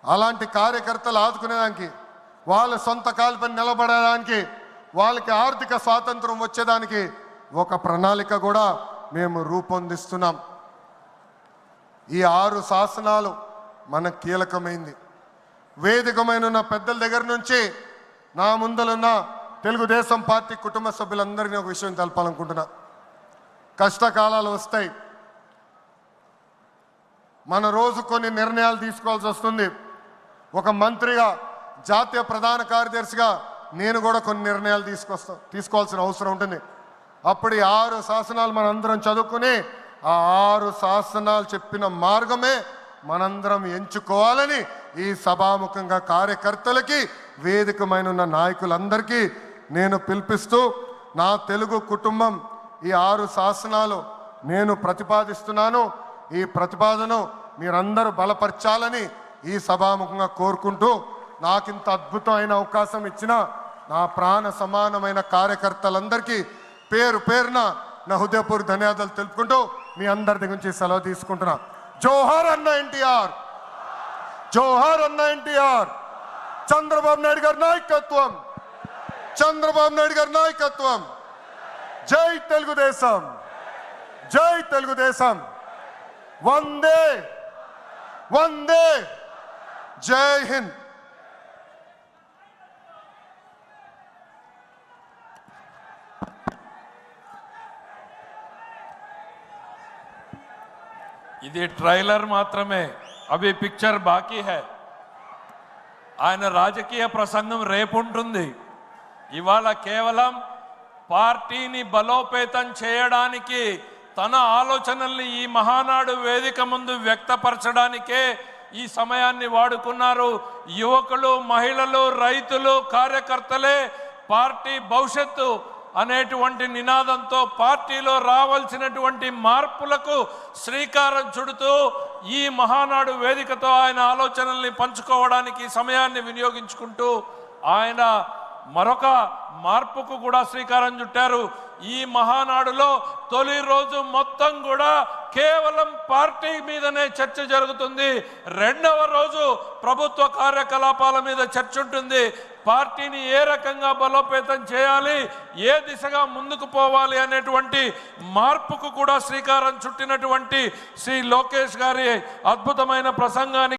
అలాంటి కార్యకర్తలు ఆదుకునేదానికి, వాళ్ళ సొంత కాలుపై నిలబడడానికి, వాళ్ళకి ఆర్థిక స్వాతంత్రం వచ్చేదానికి ఒక ప్రణాళిక కూడా మేము రూపొందిస్తున్నాం. ఈ 6 శాసనాలు మనకు కీలకమైంది. వేదికమైన పెద్దల దగ్గర నుంచి నా ముందలున్న తెలుగుదేశం పార్టీ కుటుంబ సభ్యులందరినీ ఒక విషయం తెలపాలనుకుంటున్నా. కష్టకాలాలు వస్తాయి, మన రోజు కొన్ని నిర్ణయాలు తీసుకోవాల్సి వస్తుంది. ఒక మంత్రిగా, జాతీయ ప్రధాన కార్యదర్శిగా నేను కూడా కొన్ని నిర్ణయాలు తీసుకోవాల్సిన అవసరం ఉంటుంది. అప్పుడు ఈ 6 శాసనాలు మనందరం చదువుకుని ఆ 6 శాసనాలు చెప్పిన మార్గమే మనందరం ఎంచుకోవాలని ఈ సభాముఖంగా కార్యకర్తలకి, వేదికమైన ఉన్న నాయకులందరికీ నేను పిలిపిస్తూ, నా తెలుగు కుటుంబం ఈ 6 శాసనాలు నేను ప్రతిపాదిస్తున్నాను. ఈ ప్రతిపాదన మీరందరూ బలపరచాలని ఈ సభాముఖంగా కోరుకుంటూ, నాకింత అద్భుతమైన అవకాశం ఇచ్చిన నా ప్రాణ సమానమైన కార్యకర్తలందరికీ పేరు పేరున నా హృదయపూర్వక ధన్యవాదాలు తెలుపుకుంటూ మీ అందరి దగ్గర నుంచి సెలవు తీసుకుంటున్నా. జోహార్ అన్న ఎన్టీఆర్, జోహార్ అన్న ఎన్టీఆర్. చంద్రబాబు నాయుడు గారి నాయకత్వం, చంద్రబాబు నాయుడు గారి నాయకత్వం. జై తెలుగుదేశం, జై తెలుగుదేశం. వందే వందే, జై హింద్. ఇది ట్రైలర్ మాత్రమే, అవి పిక్చర్ బాకీ హై. ఆయన రాజకీయ ప్రసంగం రేపు ఉంటుంది. ఇవాళ కేవలం పార్టీని బలోపేతం చేయడానికి, తన ఆలోచనల్ని ఈ మహానాడు వేదిక ముందు వ్యక్తపరచడానికే ఈ సమయాన్ని వాడుకున్నారు. యువకులు, మహిళలు, రైతులు, కార్యకర్తలే పార్టీ భవిష్యత్తు అనేటువంటి నినాదంతో పార్టీలో రావాల్సినటువంటి మార్పులకు శ్రీకారం చుడుతూ ఈ మహానాడు వేదికతో ఆయన ఆలోచనల్ని పంచుకోవడానికి సమయాన్ని వినియోగించుకుంటూ ఆయన మరొక మార్పుకు కూడా శ్రీకారం చుట్టారు. ఈ మహానాడులో తొలి రోజు మొత్తం కూడా కేవలం పార్టీ మీదనే చర్చ జరుగుతుంది. రెండవ రోజు ప్రభుత్వ కార్యకలాపాల మీద చర్చ ఉంటుంది. పార్టీని ఏ రకంగా బలోపేతం చేయాలి, ఏ దిశగా ముందుకు పోవాలి అనేటువంటి మార్పుకు కూడా శ్రీకారం చుట్టినటువంటి శ్రీ లోకేష్ గారి అద్భుతమైన ప్రసంగానికి